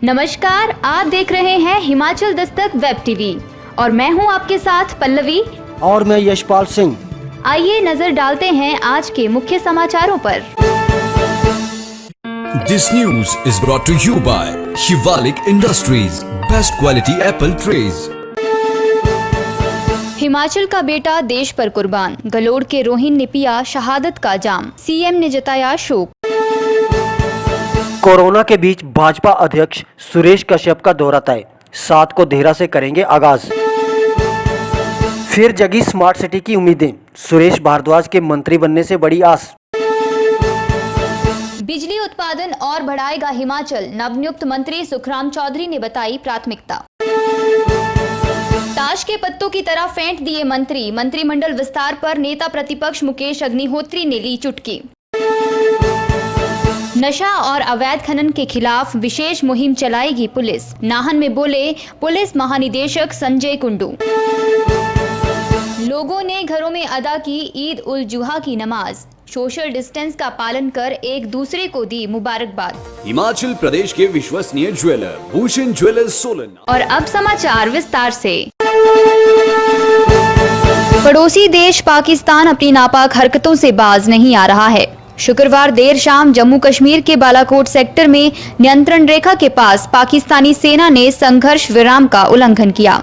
नमस्कार, आप देख रहे हैं हिमाचल दस्तक वेब टीवी और मैं हूं आपके साथ पल्लवी और मैं यशपाल सिंह। आइए नजर डालते हैं आज के मुख्य समाचारों पर। This news is brought to you by Shivalik Industries, best quality apple trays. Himachal का बेटा देश पर कुर्बान, गलोड़ के रोहिन ने पिया शहादत का जाम, सीएम ने जताया शोक। कोरोना के बीच भाजपा अध्यक्ष सुरेश कश्यप का दौरा तय, 7 को देहरा से करेंगे आगाज। फिर जगी स्मार्ट सिटी की उम्मीदें, सुरेश भारद्वाज के मंत्री बनने से बड़ी आस। बिजली उत्पादन और बढ़ाएगा हिमाचल, नवनियुक्त मंत्री सुखराम चौधरी ने बताई प्राथमिकता। ताश के पत्तों की तरह फेंट दिए मंत्री, मंत्रिमंडल विस्तार पर नेता प्रतिपक्ष मुकेश अग्निहोत्री ने ली चुटकी। नशा और अवैध खनन के खिलाफ विशेष मुहिम चलाएगी पुलिस, नाहन में बोले पुलिस महानिदेशक संजय कुंडू। लोगों ने घरों में अदा की ईद उल जुहा की नमाज, सोशल डिस्टेंस का पालन कर एक दूसरे को दी मुबारकबाद। हिमाचल प्रदेश के विश्वसनीय ज्वेलर भूषण ज्वेलर्स सोलन। और अब समाचार विस्तार से। पड़ोसी देश पाकिस्तान अपनी नापाक हरकतों से बाज नहीं आ रहा है। शुक्रवार देर शाम जम्मू कश्मीर के बालाकोट सेक्टर में नियंत्रण रेखा के पास पाकिस्तानी सेना ने संघर्ष विराम का उल्लंघन किया।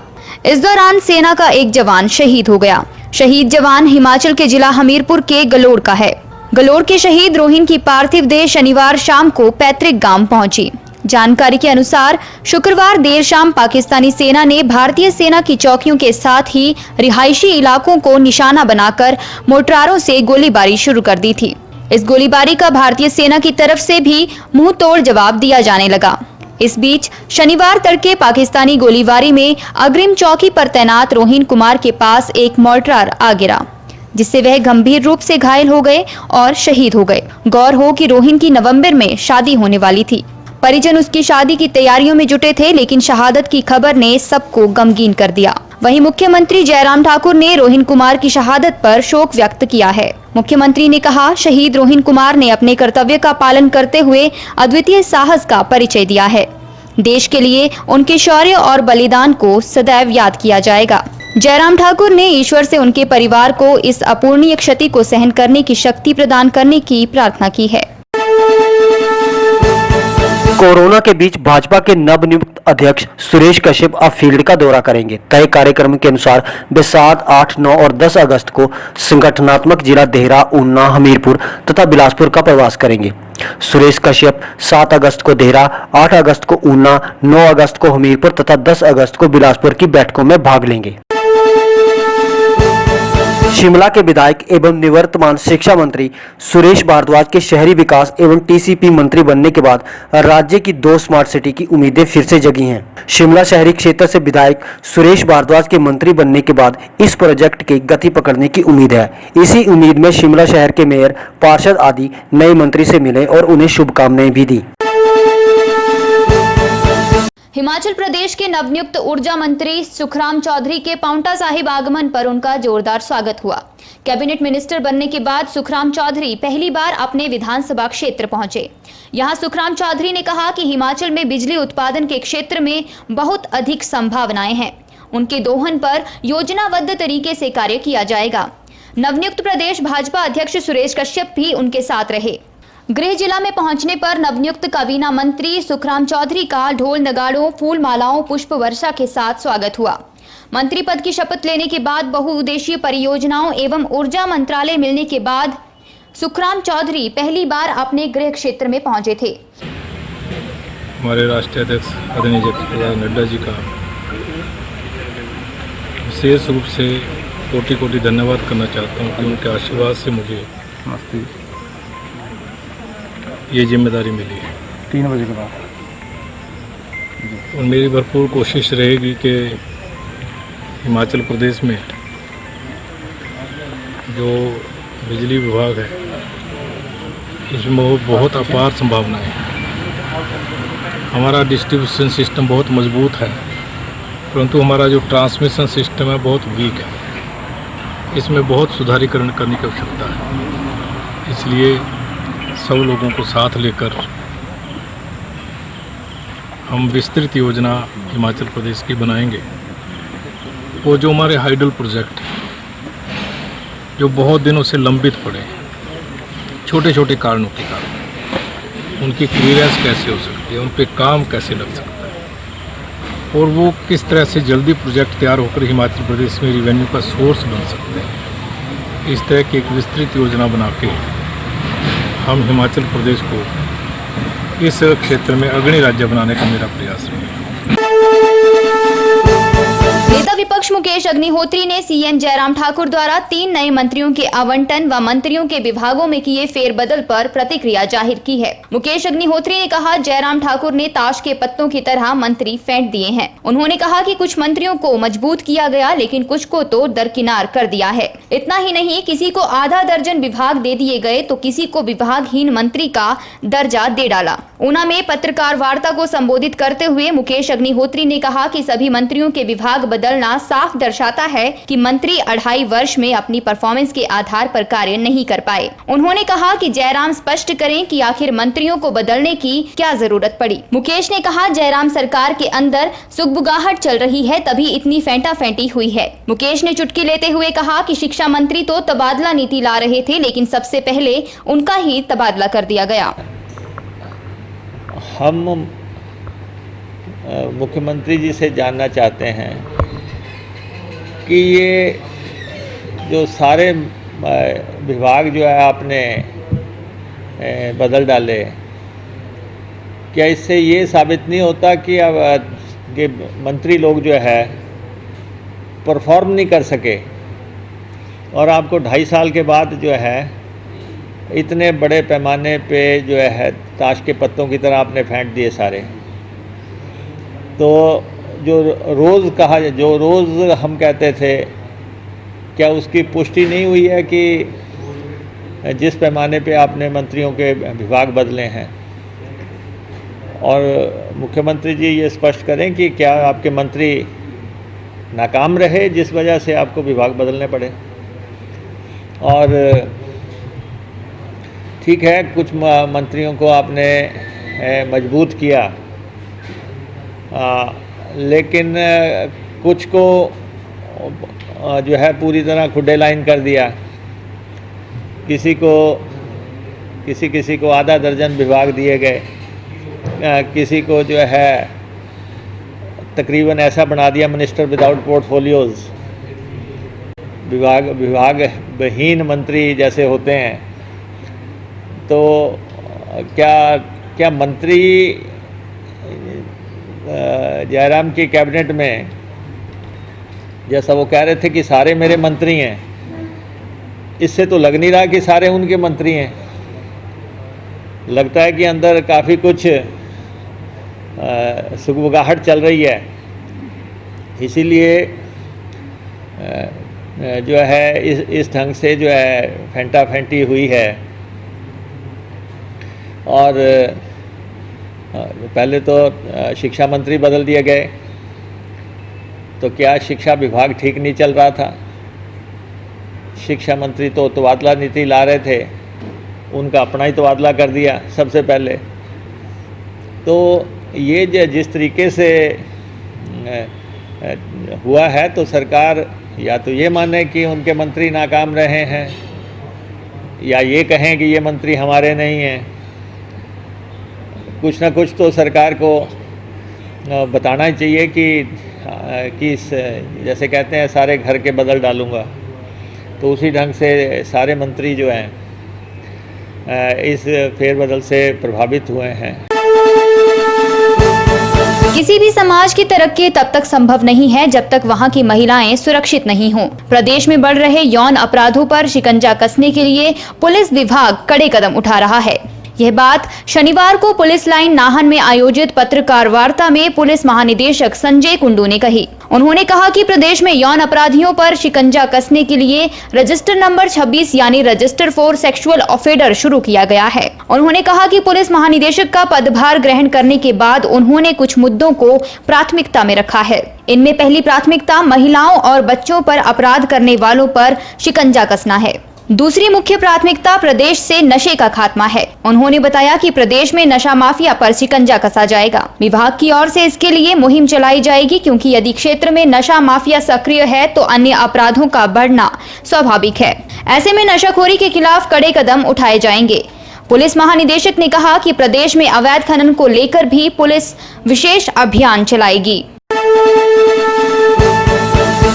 इस दौरान सेना का एक जवान शहीद हो गया। शहीद जवान हिमाचल के जिला हमीरपुर के गलोड़ का है। गलोड़ के शहीद रोहिन की पार्थिव देह शनिवार शाम को पैतृक गांव पहुंची। जानकारी के अनुसार शुक्रवार देर शाम पाकिस्तानी सेना ने भारतीय सेना की चौकियों के साथ ही रिहायशी इलाकों को निशाना बनाकर मोर्टारों से गोलीबारी शुरू कर दी थी। इस गोलीबारी का भारतीय सेना की तरफ से भी मुंह तोड़ जवाब दिया जाने लगा। इस बीच शनिवार तड़के पाकिस्तानी गोलीबारी में अग्रिम चौकी पर तैनात रोहिन कुमार के पास एक मोर्टार आ गिरा, जिससे वह गंभीर रूप से घायल हो गए और शहीद हो गए। गौर हो कि रोहिन की नवंबर में शादी होने वाली थी। परिजन उसकी शादी की तैयारियों में जुटे थे, लेकिन शहादत की खबर ने सबको गमगीन कर दिया। वहीं मुख्यमंत्री जयराम ठाकुर ने रोहिन कुमार की शहादत पर शोक व्यक्त किया है। मुख्यमंत्री ने कहा, शहीद रोहिन कुमार ने अपने कर्तव्य का पालन करते हुए अद्वितीय साहस का परिचय दिया है। देश के लिए उनके शौर्य और बलिदान को सदैव याद किया जाएगा। जयराम ठाकुर ने ईश्वर से उनके परिवार को इस अपूर्णीय क्षति को सहन करने की शक्ति प्रदान करने की प्रार्थना की है। कोरोना के बीच भाजपा के नवनियुक्त अध्यक्ष सुरेश कश्यप अब फील्ड का दौरा करेंगे। तय कार्यक्रम के अनुसार वे 7, 8, 9 और 10 अगस्त को संगठनात्मक जिला देहरा, ऊना, हमीरपुर तथा बिलासपुर का प्रवास करेंगे। सुरेश कश्यप 7 अगस्त को देहरा, 8 अगस्त को ऊना, 9 अगस्त को हमीरपुर तथा 10 अगस्त को बिलासपुर की बैठकों में भाग लेंगे। शिमला के विधायक एवं निवर्तमान शिक्षा मंत्री सुरेश भारद्वाज के शहरी विकास एवं टीसीपी मंत्री बनने के बाद राज्य की 2 स्मार्ट सिटी की उम्मीदें फिर से जगी हैं। शिमला शहरी क्षेत्र से विधायक सुरेश भारद्वाज के मंत्री बनने के बाद इस प्रोजेक्ट की गति पकड़ने की उम्मीद है। इसी उम्मीद में शिमला शहर के मेयर, पार्षद आदि नए मंत्री से मिले और उन्हें शुभकामनाएं भी दी। हिमाचल प्रदेश के नवनियुक्त ऊर्जा मंत्री सुखराम चौधरी के पांवटा साहिब आगमन पर उनका जोरदार स्वागत हुआ। कैबिनेट मिनिस्टर बनने के बाद सुखराम चौधरी पहली बार अपने विधानसभा क्षेत्र पहुंचे। यहां सुखराम चौधरी ने कहा कि हिमाचल में बिजली उत्पादन के क्षेत्र में बहुत अधिक संभावनाएं हैं। उनके दोहन पर योजनाबद्ध तरीके से कार्य किया जाएगा। नवनियुक्त प्रदेश भाजपा अध्यक्ष सुरेश कश्यप भी उनके साथ रहे। गृह जिला में पहुंचने पर नवनियुक्त काबीना मंत्री सुखराम चौधरी का ढोल नगाड़ों, फूल मालाओं, पुष्प वर्षा के साथ स्वागत हुआ। मंत्री पद की शपथ लेने के बाद बहुउद्देशीय परियोजनाओं एवं ऊर्जा मंत्रालय मिलने के बाद सुखराम चौधरी पहली बार अपने गृह क्षेत्र में पहुंचे थे। हमारे राष्ट्रीय अध्यक्ष आदरणीय जगत नड्डा जी का विशेष रूप से कोटि कोटि धन्यवाद करना चाहता हूँ कि उनके आशीर्वाद से मुझे ये जिम्मेदारी मिली है। 3 बजे के बाद और मेरी भरपूर कोशिश रहेगी कि हिमाचल प्रदेश में जो बिजली विभाग है इसमें बहुत अपार संभावनाएं हैं। हमारा डिस्ट्रीब्यूशन सिस्टम बहुत मजबूत है, परंतु हमारा जो ट्रांसमिशन सिस्टम है बहुत वीक है। इसमें बहुत सुधारीकरण करने की आवश्यकता है। इसलिए सब लोगों को साथ लेकर हम विस्तृत योजना हिमाचल प्रदेश की बनाएंगे। वो जो हमारे हाइडल प्रोजेक्ट जो बहुत दिनों से लंबित पड़े, छोटे छोटे कारणों के कारण, उनकी क्लियरेंस कैसे हो सकती है, उन पे काम कैसे लग सकता है और वो किस तरह से जल्दी प्रोजेक्ट तैयार होकर हिमाचल प्रदेश में रिवेन्यू का सोर्स बन सकते हैं। इस तरह की एक विस्तृत योजना बना के हम हिमाचल प्रदेश को इस क्षेत्र में अग्रणी राज्य बनाने का मेरा प्रयास है। नेता विपक्ष मुकेश अग्निहोत्री ने सीएम जयराम ठाकुर द्वारा 3 नए मंत्रियों के आवंटन व मंत्रियों के विभागों में किए फेरबदल पर प्रतिक्रिया जाहिर की है। मुकेश अग्निहोत्री ने कहा, जयराम ठाकुर ने ताश के पत्तों की तरह मंत्री फेंट दिए हैं। उन्होंने कहा कि कुछ मंत्रियों को मजबूत किया गया, लेकिन कुछ को तो दरकिनार कर दिया है। इतना ही नहीं, किसी को आधा दर्जन विभाग दे दिए गए तो किसी को विभागहीन मंत्री का दर्जा दे डाला। ऊना में पत्रकार वार्ता को संबोधित करते हुए मुकेश अग्निहोत्री ने कहा कि सभी मंत्रियों के विभाग बदलना साफ दर्शाता है कि मंत्री 2.5 वर्ष में अपनी परफॉर्मेंस के आधार पर कार्य नहीं कर पाए। उन्होंने कहा कि जयराम स्पष्ट करें कि आखिर मंत्रियों को बदलने की क्या जरूरत पड़ी। मुकेश ने कहा, जयराम सरकार के अंदर सुगबुगाहट चल रही है, तभी इतनी फेंटा फेंटी हुई है। मुकेश ने चुटकी लेते हुए कहा कि शिक्षा मंत्री तो तबादला नीति ला रहे थे, लेकिन सबसे पहले उनका ही तबादला कर दिया गया। हम मुख्यमंत्री जी से जानना चाहते हैं कि ये जो सारे विभाग जो है आपने बदल डाले, क्या इससे ये साबित नहीं होता कि अब के मंत्री लोग जो है परफॉर्म नहीं कर सके और आपको 2.5 साल के बाद जो है इतने बड़े पैमाने पे जो है ताश के पत्तों की तरह आपने फेंट दिए सारे। तो जो रोज़ हम कहते थे, क्या उसकी पुष्टि नहीं हुई है कि जिस पैमाने पे आपने मंत्रियों के विभाग बदले हैं? और मुख्यमंत्री जी ये स्पष्ट करें कि क्या आपके मंत्री नाकाम रहे जिस वजह से आपको विभाग बदलने पड़े। और ठीक है, कुछ मंत्रियों को आपने मजबूत किया, लेकिन कुछ को जो है पूरी तरह खुड्डे लाइन कर दिया। किसी को आधा दर्जन विभाग दिए गए, किसी को जो है तकरीबन ऐसा बना दिया मिनिस्टर विदाउट पोर्टफोलियोज, विभागहीन मंत्री जैसे होते हैं। तो क्या मंत्री जयराम की कैबिनेट में, जैसा वो कह रहे थे कि सारे मेरे मंत्री हैं, इससे तो लग नहीं रहा कि सारे उनके मंत्री हैं। लगता है कि अंदर काफ़ी कुछ सुगबुगाहट चल रही है। इसीलिए जो है इस ढंग से जो है फेंटा फेंटी हुई है। और पहले तो शिक्षा मंत्री बदल दिए गए, तो क्या शिक्षा विभाग ठीक नहीं चल रहा था? शिक्षा मंत्री तो तबादला नीति ला रहे थे, उनका अपना ही तबादला कर दिया सबसे पहले। तो ये जिस तरीके से हुआ है, तो सरकार या तो ये माने कि उनके मंत्री नाकाम रहे हैं, या ये कहें कि ये मंत्री हमारे नहीं हैं। कुछ ना कुछ तो सरकार को बताना ही चाहिए कि जैसे कहते हैं सारे घर के बदल डालूंगा, तो उसी ढंग से सारे मंत्री जो हैं इस फेरबदल से प्रभावित हुए हैं। किसी भी समाज की तरक्की तब तक संभव नहीं है जब तक वहां की महिलाएं सुरक्षित नहीं हों। प्रदेश में बढ़ रहे यौन अपराधों पर शिकंजा कसने के लिए पुलिस विभाग कड़े कदम उठा रहा है। यह बात शनिवार को पुलिस लाइन नाहन में आयोजित पत्रकार वार्ता में पुलिस महानिदेशक संजय कुंडू ने कही। उन्होंने कहा कि प्रदेश में यौन अपराधियों पर शिकंजा कसने के लिए रजिस्टर नंबर 26 यानी रजिस्टर फॉर सेक्सुअल ऑफेंडर शुरू किया गया है। उन्होंने कहा कि पुलिस महानिदेशक का पदभार ग्रहण करने के बाद उन्होंने कुछ मुद्दों को प्राथमिकता में रखा है। इनमें पहली प्राथमिकता महिलाओं और बच्चों पर अपराध करने वालों पर शिकंजा कसना है। दूसरी मुख्य प्राथमिकता प्रदेश से नशे का खात्मा है। उन्होंने बताया कि प्रदेश में नशा माफिया पर शिकंजा कसा जाएगा। विभाग की ओर से इसके लिए मुहिम चलाई जाएगी, क्योंकि यदि क्षेत्र में नशा माफिया सक्रिय है तो अन्य अपराधों का बढ़ना स्वाभाविक है। ऐसे में नशाखोरी के खिलाफ कड़े कदम उठाए जाएंगे। पुलिस महानिदेशक ने कहा कि प्रदेश में अवैध खनन को लेकर भी पुलिस विशेष अभियान चलाएगी।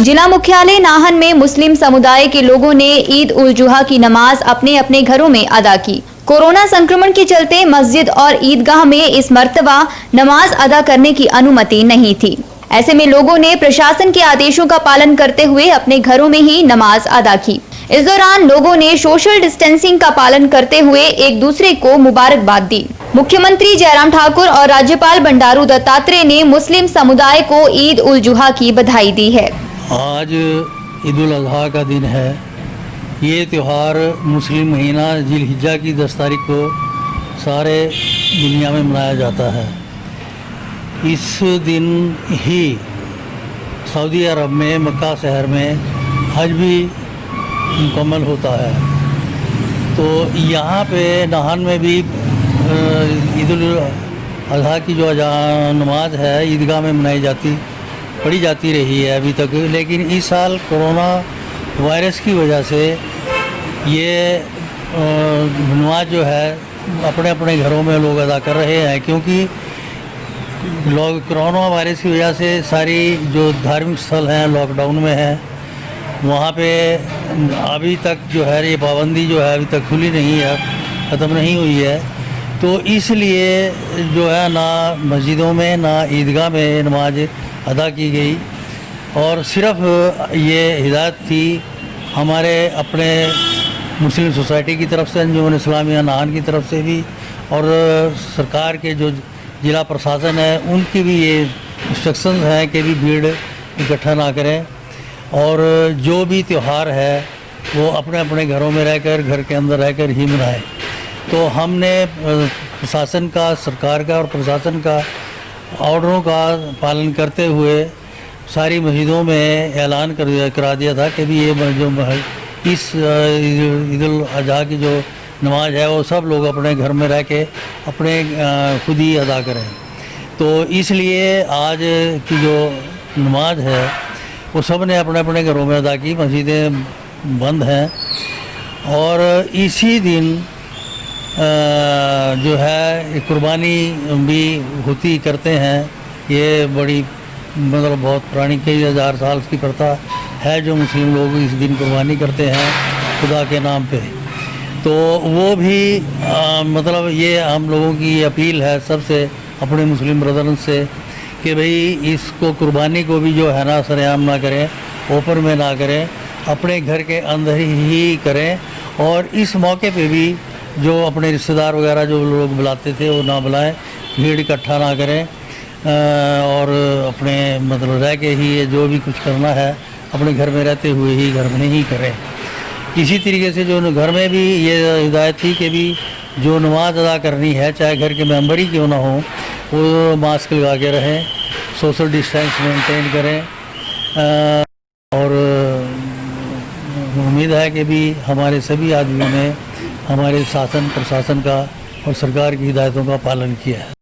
जिला मुख्यालय नाहन में मुस्लिम समुदाय के लोगों ने ईद उल जुहा की नमाज अपने अपने घरों में अदा की। कोरोना संक्रमण के चलते मस्जिद और ईदगाह में इस मर्तबा नमाज अदा करने की अनुमति नहीं थी। ऐसे में लोगों ने प्रशासन के आदेशों का पालन करते हुए अपने घरों में ही नमाज अदा की। इस दौरान लोगों ने सोशल डिस्टेंसिंग का पालन करते हुए एक दूसरे को मुबारकबाद दी। मुख्यमंत्री जयराम ठाकुर और राज्यपाल बंडारू दत्तात्रेय ने मुस्लिम समुदाय को ईद उल जुहा की बधाई दी है। आज ईद उल अज़हा का दिन है। ये त्यौहार मुस्लिम महीना जिलहिज्जा की 10 तारीख को सारे दुनिया में मनाया जाता है। इस दिन ही सऊदी अरब में मक्का शहर में हज भी मुकम्मल होता है। तो यहाँ पे नाहन में भी ईद उल अज़हा की जो नमाज है ईदगाह में पढ़ी जाती रही है अभी तक, लेकिन इस साल कोरोना वायरस की वजह से ये नमाज जो है अपने अपने घरों में लोग अदा कर रहे हैं, क्योंकि लोग कोरोना वायरस की वजह से सारी जो धार्मिक स्थल हैं लॉकडाउन में हैं। वहाँ पे अभी तक जो है ये पाबंदी जो है अभी तक खुली नहीं है, ख़त्म नहीं हुई है। तो इसलिए जो है ना मस्जिदों में ना ईदगाह में नमाज अदा की गई, और सिर्फ ये हिदायत थी हमारे अपने मुस्लिम सोसाइटी की तरफ से, अंजुमन इस्लामिया नाहन की तरफ से भी, और सरकार के जो ज़िला प्रशासन है उनकी भी ये इंस्ट्रक्शंस हैं कि भी भीड़ इकट्ठा ना करें, और जो भी त्यौहार है वो अपने अपने घरों में रहकर घर के अंदर रहकर ही मनाएं। तो हमने प्रशासन का, सरकार का और प्रशासन का ऑर्डरों का पालन करते हुए सारी मस्जिदों में ऐलान करा दिया था कि भी ये जो इस ईद उल अज़हा की जो नमाज है वो सब लोग अपने घर में रह के अपने खुद ही अदा करें। तो इसलिए आज की जो नमाज है वो सब ने अपने अपने घरों में अदा की, मस्जिदें बंद हैं। और इसी दिन जो है कुर्बानी भी होती करते हैं। ये बड़ी मतलब बहुत पुरानी कई हज़ार साल की प्रथा है जो मुस्लिम लोग इस दिन कुर्बानी करते हैं खुदा के नाम पे। तो वो भी मतलब ये हम लोगों की अपील है सबसे, अपने मुस्लिम ब्रदर्स से, कि भाई इसको कुर्बानी को भी जो है ना सरेआम ना करें, ओपन में ना करें, अपने घर के अंदर ही करें। और इस मौके पे भी जो अपने रिश्तेदार वगैरह जो लोग बुलाते थे वो ना बुलाएं, भीड़ इकट्ठा ना करें, और अपने मतलब रह के ही ये जो भी कुछ करना है अपने घर में रहते हुए ही घर में ही करें। इसी तरीके से जो घर में भी ये हिदायत थी कि भी जो नमाज अदा करनी है चाहे घर के मेंबर ही क्यों ना हो वो मास्क लगा के रहें, सोशल डिस्टेंस मेंटेन करें। और उम्मीद है कि भी हमारे सभी आदमियों ने हमारे शासन प्रशासन का और सरकार की हिदायतों का पालन किया है।